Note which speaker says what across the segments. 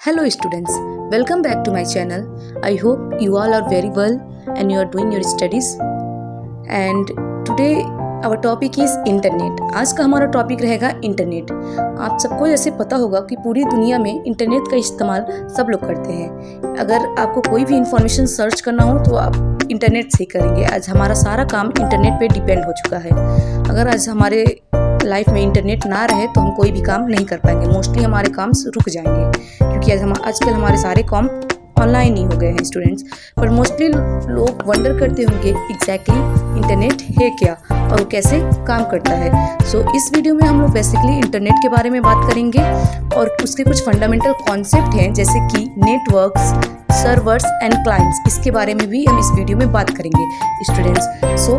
Speaker 1: Hello students, welcome back to my channel. I hope you all are very well and you are doing your studies. And today our topic is internet. आज का हमारा topic रहेगा internet. आप सबको जैसे पता होगा कि पूरी दुनिया में इंटरनेट का इस्तेमाल सब लोग करते हैं। अगर आपको कोई भी इंफॉर्मेशन सर्च करना हो तो आप इंटरनेट से करेंगे। आज हमारा सारा काम इंटरनेट पे डिपेंड हो चुका है। अगर आज हमारे लाइफ में इंटरनेट ना रहे तो हम कोई भी काम नहीं कर पाएंगे। मोस्टली हमारे काम रुक जाएंगे क्योंकि आजकल हमारे सारे काम ऑनलाइन ही हो गए हैं स्टूडेंट्स। पर मोस्टली लोग वंडर करते होंगे एग्जैक्टली इंटरनेट है क्या और कैसे काम करता है। सो इस वीडियो में हम लोग बेसिकली इंटरनेट के बारे में बात करेंगे और उसके कुछ फंडामेंटल कॉन्सेप्ट हैं जैसे कि नेटवर्क्स, सर्वर्स एंड क्लाइंट्स। इसके बारे में भी हम इस वीडियो में बात करेंगे स्टूडेंट्स। सो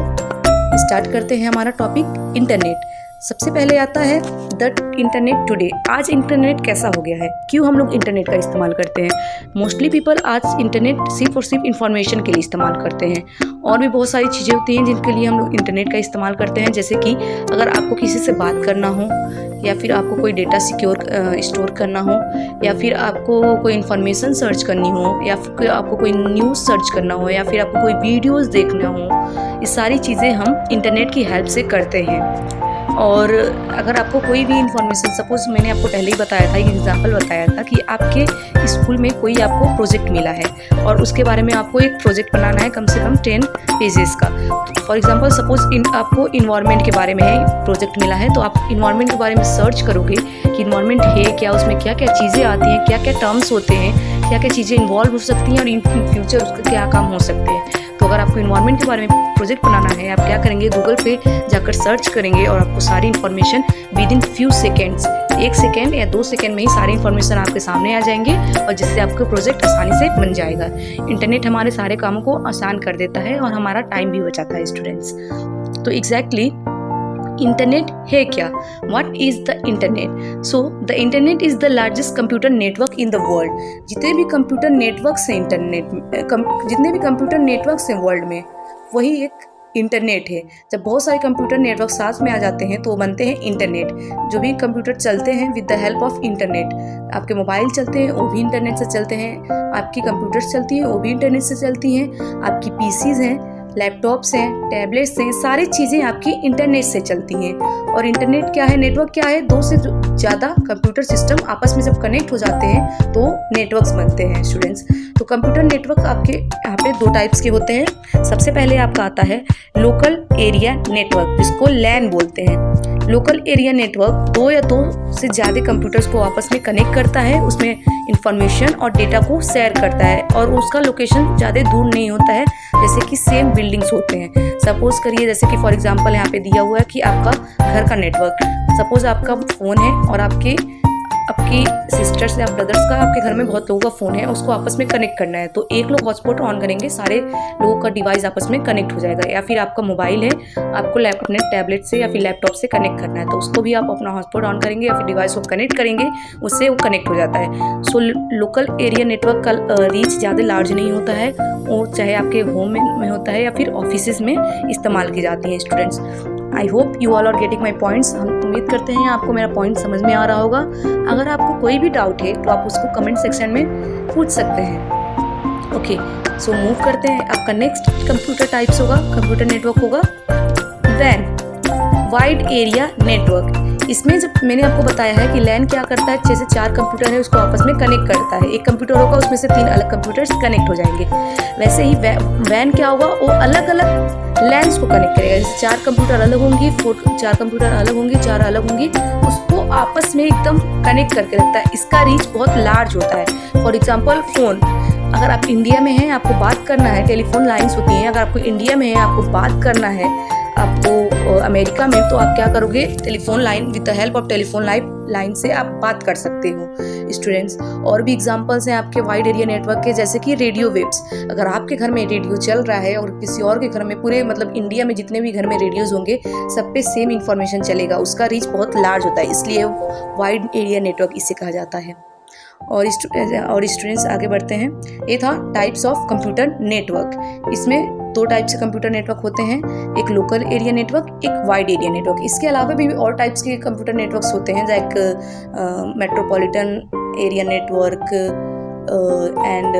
Speaker 1: स्टार्ट करते हैं हमारा टॉपिक इंटरनेट। सबसे पहले आता है द इंटरनेट टुडे। आज इंटरनेट कैसा हो गया है, क्यों हम लोग इंटरनेट का इस्तेमाल करते हैं। मोस्टली पीपल आज इंटरनेट सिर्फ और सिर्फ इंफॉर्मेशन के लिए इस्तेमाल करते हैं। और भी बहुत सारी चीज़ें होती हैं जिनके लिए हम लोग इंटरनेट का इस्तेमाल करते हैं, जैसे कि अगर आपको किसी से बात करना हो या फिर आपको कोई डेटा स्टोर करना हो या फिर आपको कोई इन्फॉर्मेशन सर्च करनी हो या फिर आपको कोई न्यूज़ सर्च करना हो या फिर आपको कोई वीडियोज़ देखना हो, ये सारी चीज़ें हम इंटरनेट की हेल्प से करते हैं। और अगर आपको कोई भी इंफॉर्मेशन, सपोज मैंने आपको पहले ही बताया था, एक एग्जांपल बताया था कि आपके स्कूल में कोई आपको प्रोजेक्ट मिला है और उसके बारे में आपको एक प्रोजेक्ट बनाना है कम से कम 10 पेजेस का। फॉर एग्जांपल सपोज आपको इन्वायरमेंट के बारे में प्रोजेक्ट मिला है तो आप इन्वायरमेंट के बारे में सर्च करोगे कि इन्वायरमेंट है क्या, उसमें क्या क्या चीज़ें आती हैं, क्या क्या टर्म्स होते हैं, क्या क्या चीज़ें इन्वॉल्व हो सकती हैं और इन फ्यूचर उसके क्या काम हो सकते हैं। तो अगर आपको इन्वायरमेंट के बारे में प्रोजेक्ट बनाना है, आप क्या करेंगे, गूगल पे जाकर सर्च करेंगे और आपको सारी information with in few seconds, 1 second या 2 सेकेंड में ही सारी इन्फॉर्मेशन आपके सामने आ जाएंगे और जिससे आपका प्रोजेक्ट आसानी से बन जाएगा। इंटरनेट हमारे सारे कामों को आसान कर देता है और हमारा टाइम भी बचाता है स्टूडेंट्स। तो एग्जैक्टली इंटरनेट है क्या, what is the internet. So the internet is the largest computer network in the world. जितने भी कंप्यूटर नेटवर्क्स हैं जितने भी कंप्यूटर नेटवर्क्स हैं वर्ल्ड में, वही एक इंटरनेट है। जब बहुत सारे कंप्यूटर नेटवर्क साथ में आ जाते हैं तो वो बनते हैं इंटरनेट। जो भी कंप्यूटर चलते हैं with the help of internet, आपके मोबाइल चलते हैं वो भी इंटरनेट से चलते हैं, आपकी कंप्यूटर्स चलती हैं वो भी इंटरनेट से चलती हैं, आपकी पीसीज हैं, लैपटॉप्स हैं, टैबलेट्स हैं, सारी चीज़ें आपकी इंटरनेट से चलती हैं। और इंटरनेट क्या है, नेटवर्क क्या है, 2 से ज़्यादा कंप्यूटर सिस्टम आपस में जब कनेक्ट हो जाते हैं तो नेटवर्क्स बनते हैं स्टूडेंट्स। तो कंप्यूटर नेटवर्क आपके यहाँ पे 2 टाइप्स के होते हैं। सबसे पहले आपका आता है लोकल एरिया नेटवर्क, जिसको लैन बोलते हैं। लोकल एरिया नेटवर्क 2 या 2 से ज़्यादा कंप्यूटर्स को आपस में कनेक्ट करता है, उसमें इंफॉर्मेशन और डेटा को शेयर करता है और उसका लोकेशन ज़्यादा दूर नहीं होता है, जैसे कि सेम बिल्डिंग्स होते हैं। सपोज करिए जैसे कि फॉर एग्जांपल यहाँ पे दिया हुआ है कि आपका घर का नेटवर्क, सपोज आपका फ़ोन है और आपकी सिस्टर्स या ब्रदर्स का, आपके घर में बहुत लोगों का फ़ोन है, उसको आपस में कनेक्ट करना है तो एक लोग हॉटस्पॉट ऑन करेंगे, सारे लोगों का डिवाइस आपस में कनेक्ट हो जाएगा। या फिर आपका मोबाइल है, आपको अपने टैबलेट से या फिर लैपटॉप से कनेक्ट करना है तो उसको भी आप अपना हॉटस्पॉट ऑन करेंगे या फिर डिवाइस को कनेक्ट करेंगे, उससे वो कनेक्ट हो जाता है। सो लोकल एरिया नेटवर्क का रीच ज़्यादा लार्ज नहीं होता है, वो चाहे आपके होम में होता है या फिर ऑफिस में इस्तेमाल की जाती हैं students. I hope you all are getting my points. हम उम्मीद करते हैं आपको मेरा पॉइंट समझ में आ रहा होगा। अगर आपको कोई भी डाउट है तो आप उसको कमेंट सेक्शन में पूछ सकते हैं। ओके, सो मूव करते हैं। आपका नेक्स्ट कंप्यूटर टाइप्स होगा, कंप्यूटर नेटवर्क होगा वैन, वाइड एरिया नेटवर्क। इसमें जब मैंने आपको बताया है कि लैन क्या करता है, जैसे 4 कंप्यूटर है उसको आपस में कनेक्ट करता है, एक कंप्यूटर होगा उसमें से 3 अलग कंप्यूटर्स कनेक्ट हो जाएंगे। वैसे ही वैन क्या होगा, वो अलग अलग लैंस को कनेक्ट करेगा। जैसे 4 कंप्यूटर अलग होंगी, 4 कंप्यूटर अलग होंगी, 4 अलग होंगी, उसको आपस में एकदम कनेक्ट करके रखता है। इसका रीच बहुत लार्ज होता है। फॉर एग्जाम्पल फ़ोन, अगर आप इंडिया में हैं, आपको बात करना है, टेलीफोन लाइन्स होती हैं, अगर आपको इंडिया में है, आपको बात करना है, आपको अमेरिका में, तो आप क्या करोगे, telephone line, with the help of telephone line से आप बात कर सकते हो स्टूडेंट्स। और भी एग्जांपल्स हैं आपके वाइड एरिया नेटवर्क के, जैसे कि रेडियो वेव्स। अगर आपके घर में रेडियो चल रहा है और किसी और के घर में, पूरे मतलब इंडिया में जितने भी घर में रेडियोज होंगे सब पे सेम इन्फॉर्मेशन चलेगा, उसका रीच बहुत लार्ज होता है, इसलिए वाइड एरिया नेटवर्क इसे कहा जाता है। और स्टूडेंट्स आगे बढ़ते हैं। ये था टाइप्स ऑफ कंप्यूटर नेटवर्क। इसमें 2 टाइप से कंप्यूटर नेटवर्क होते हैं, एक लोकल एरिया नेटवर्क, एक वाइड एरिया नेटवर्क। इसके अलावा भी और टाइप्स के कंप्यूटर नेटवर्क्स होते हैं, like metropolitan area network and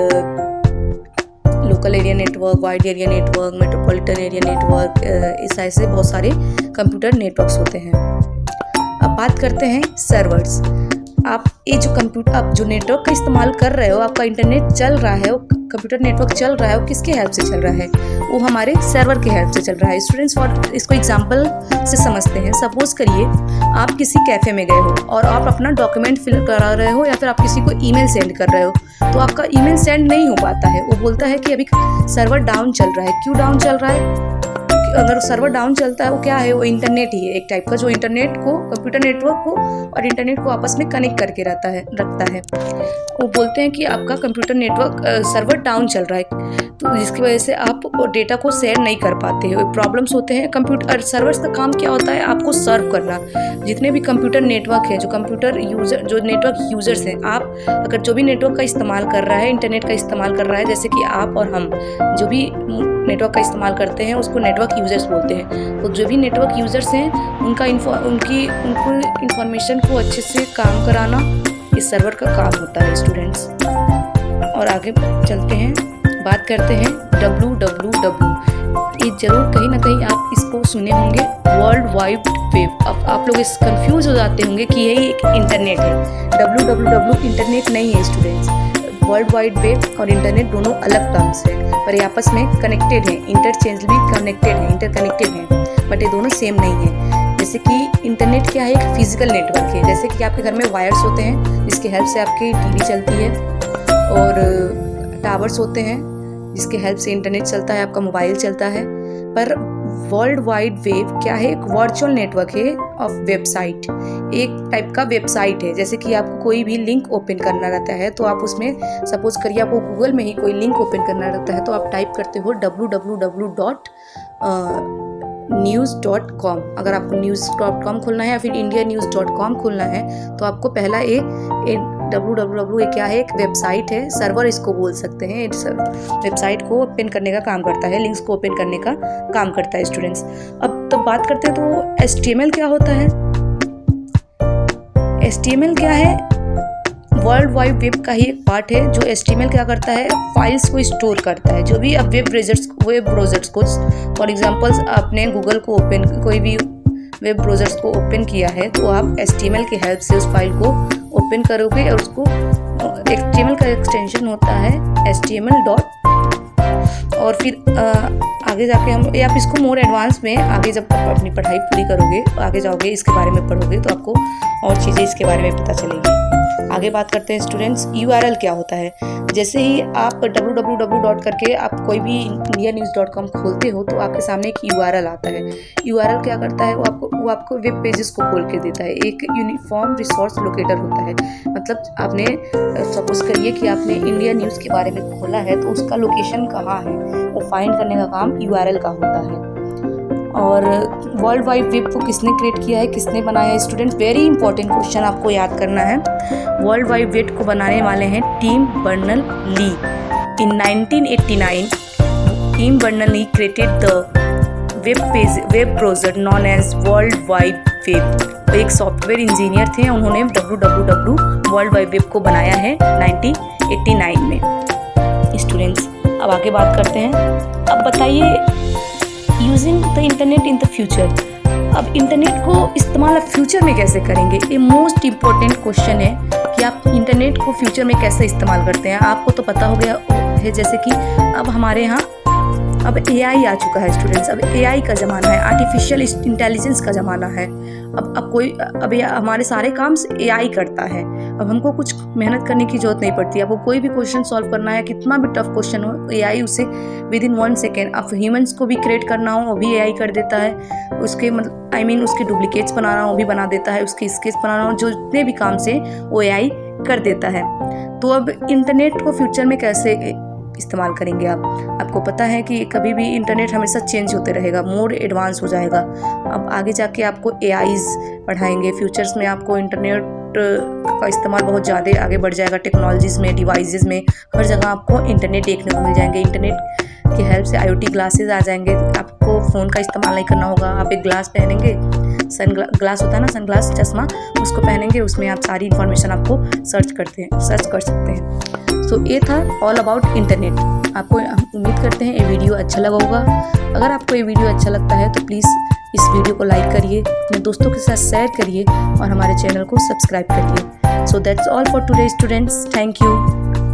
Speaker 1: local area network, wide area network, metropolitan area network. इस ऐसे बहुत सारे कंप्यूटर नेटवर्क्स होते हैं। अब बात करते हैं सर्वर्स। आप जो नेटवर्क का इस्तेमाल कर रहे हो, आपका इंटरनेट चल रहा है, वो कंप्यूटर नेटवर्क चल रहा है, वो किसके हेल्प से चल रहा है? वो हमारे सर्वर के हेल्प से चल रहा है। स्टूडेंट्स इसको एग्जांपल से समझते हैं। सपोज करिए आप किसी कैफ़े में गए हो और आप अपना डॉक्यूमेंट फिल करा रहे हो या फिर आप किसी को ईमेल सेंड कर रहे हो, तो आपका ईमेल सेंड नहीं हो पाता है। वो बोलता है कि अभी सर्वर डाउन चल रहा है। क्यों डाउन चल रहा है? अगर सर्वर डाउन चलता है, वो क्या है? वो इंटरनेट ही है, एक टाइप का, जो इंटरनेट को, कंप्यूटर नेटवर्क को और इंटरनेट को आपस में कनेक्ट करके रखता है। वो बोलते हैं कि आपका कंप्यूटर नेटवर्क सर्वर डाउन चल रहा है, तो जिसकी वजह से आप डेटा को शेयर नहीं कर पाते हो, प्रॉब्लम्स होते हैं। कंप्यूटर सर्वर्स का काम क्या होता है? आपको सर्व करना। जितने भी कंप्यूटर नेटवर्क है, जो नेटवर्क यूजर्स हैं, आप अगर जो भी नेटवर्क का इस्तेमाल कर रहा है, इंटरनेट का इस्तेमाल कर रहा है, जैसे कि आप और हम जो भी नेटवर्क का इस्तेमाल करते हैं, उसको नेटवर्क यूजर्स बोलते हैं। तो जो भी नेटवर्क यूजर्स हैं, उनको इंफॉर्मेशन को अच्छे से काम कराना इस सर्वर का काम होता है स्टूडेंट्स। और आगे चलते हैं, बात करते हैं www। ये जरूर कहीं ना कहीं आप इसको सुने होंगे, वर्ल्ड वाइड वेब। अब आप लोग इस कंफ्यूज हो जाते होंगे कि यही एक इंटरनेट है। www इंटरनेट नहीं है स्टूडेंट्स। वर्ल्ड वाइड वेब और इंटरनेट दोनों अलग टर्म्स हैं, पर ये आपस में कनेक्टेड हैं, इंटरकनेक्टेड हैं, बट ये दोनों सेम नहीं है। जैसे कि इंटरनेट क्या है? एक फिजिकल नेटवर्क है। जैसे कि आपके घर में वायर्स होते हैं जिसके हेल्प से आपकी टीवी चलती है, और टावर्स होते हैं जिसके हेल्प से इंटरनेट चलता है, आपका मोबाइल चलता है। पर वर्ल्ड वाइड वेब क्या है? एक वर्चुअल नेटवर्क है ऑफ वेबसाइट, एक टाइप का वेबसाइट है। जैसे कि आपको कोई भी लिंक ओपन करना रहता है, तो आप उसमें, सपोज करिए आपको गूगल में ही कोई लिंक ओपन करना रहता है, तो आप टाइप करते हो www.news.com। अगर आपको news.com खोलना है या फिर indianews.com खोलना है, तो आपको पहला www क्या है? एक वेबसाइट है, सर्वर इसको बोल सकते हैं। वेबसाइट को ओपन करने का काम करता है, लिंक्स को ओपन करने का काम करता है स्टूडेंट्स। अब तो बात करते हैं, तो HTML क्या होता है? HTML क्या है? वर्ल्ड वाइड वेब का ही एक पार्ट है। जो HTML क्या करता है? फाइल्स को स्टोर करता है। जो भी अब वेब ब्राउजर्स को, फॉर एग्जांपल्स आपने गूगल को कोई भी वेब ब्राउजर्स को ओपन किया है, तो आप HTML की हेल्प से उस फाइल को ओपन करोगे, और उसको HTML का एक्सटेंशन होता है HTML डॉट। और फिर आगे जाके आप इसको मोर एडवांस में आगे जब आप अपनी पढ़ाई पूरी करोगे, आगे जाओगे, इसके बारे में पढ़ोगे, तो आपको और चीज़ें इसके बारे में पता चलेगी। आगे बात करते हैं स्टूडेंट्स, URL क्या होता है? जैसे ही आप www करके आप कोई भी indianews.com खोलते हो, तो आपके सामने एक URL आता है। URL क्या करता है? वो आपको वेब पेजेस को खोल के देता है। एक यूनिफॉर्म रिसोर्स लोकेटर होता है। मतलब आपने सपोज करिए कि आपने इंडिया न्यूज़ के बारे में खोला है, तो उसका लोकेशन कहाँ है, वो फाइंड करने का काम URL का होता है। और वर्ल्ड वाइड वेब को किसने क्रिएट किया है, किसने बनाया है? स्टूडेंट्स, वेरी इंपॉर्टेंट क्वेश्चन आपको याद करना है। वर्ल्ड वाइड वेब को बनाने वाले हैं Tim Berners-Lee. In 1989 Tim Berners-Lee created the web browser known as world wide web. वो एक सॉफ्टवेयर इंजीनियर थे, उन्होंने www वर्ल्ड वाइड वेब को बनाया है 1989 में। स्टूडेंट्स, अब आगे बात करते हैं। अब बताइए, using the internet in the future. अब इंटरनेट को इस्तेमाल आप फ्यूचर में कैसे करेंगे? ये मोस्ट इम्पोर्टेंट क्वेश्चन है कि आप इंटरनेट को फ्यूचर में कैसे इस्तेमाल करते हैं। आपको तो पता हो गया है, जैसे कि अब हमारे यहाँ अब AI आ चुका है स्टूडेंट्स। अब AI का ज़माना है, आर्टिफिशियल इंटेलिजेंस का ज़माना है। अब हमारे सारे काम AI करता है। अब हमको कुछ मेहनत करने की ज़रूरत नहीं पड़ती। आपको कोई भी क्वेश्चन सॉल्व करना है, कितना भी टफ क्वेश्चन हो, AI उसे विद इन 1 सेकेंड, अब ह्यूमंस को भी क्रिएट करना हो, वो भी AI कर देता है। उसके उसके डुप्लीकेट्स बनाना हो, वो भी बना देता है। उसके स्केच बनाना हो, जो जितने भी काम से वो AI कर देता है। तो अब इंटरनेट को फ्यूचर में कैसे इस्तेमाल करेंगे आपको पता है कि कभी भी इंटरनेट हमेशा चेंज होते रहेगा, मोर एडवांस हो जाएगा। अब आगे जाके आपको AIs पढ़ाएंगे, फ्यूचर्स में आपको इंटरनेट का इस्तेमाल बहुत ज़्यादा आगे बढ़ जाएगा। टेक्नोलॉजीज़ में, डिवाइसेस में, हर जगह आपको इंटरनेट देखने को मिल जाएंगे। इंटरनेट की हेल्प से IoT ग्लासेस आ जाएंगे, आपको फ़ोन का इस्तेमाल नहीं करना होगा। आप एक ग्लास पहनेंगे, ग्लास होता है ना, सन ग्लास, चश्मा, उसको पहनेंगे, उसमें आप सारी इन्फॉर्मेशन आपको सर्च कर सकते हैं। सो ये था ऑल अबाउट इंटरनेट। आपको उम्मीद करते हैं ये वीडियो अच्छा लगा होगा। अगर आपको ये वीडियो अच्छा लगता है तो प्लीज़ इस वीडियो को लाइक करिए, अपने दोस्तों के साथ शेयर करिए और हमारे चैनल को सब्सक्राइब करिए। So that's all for today students. Thank you.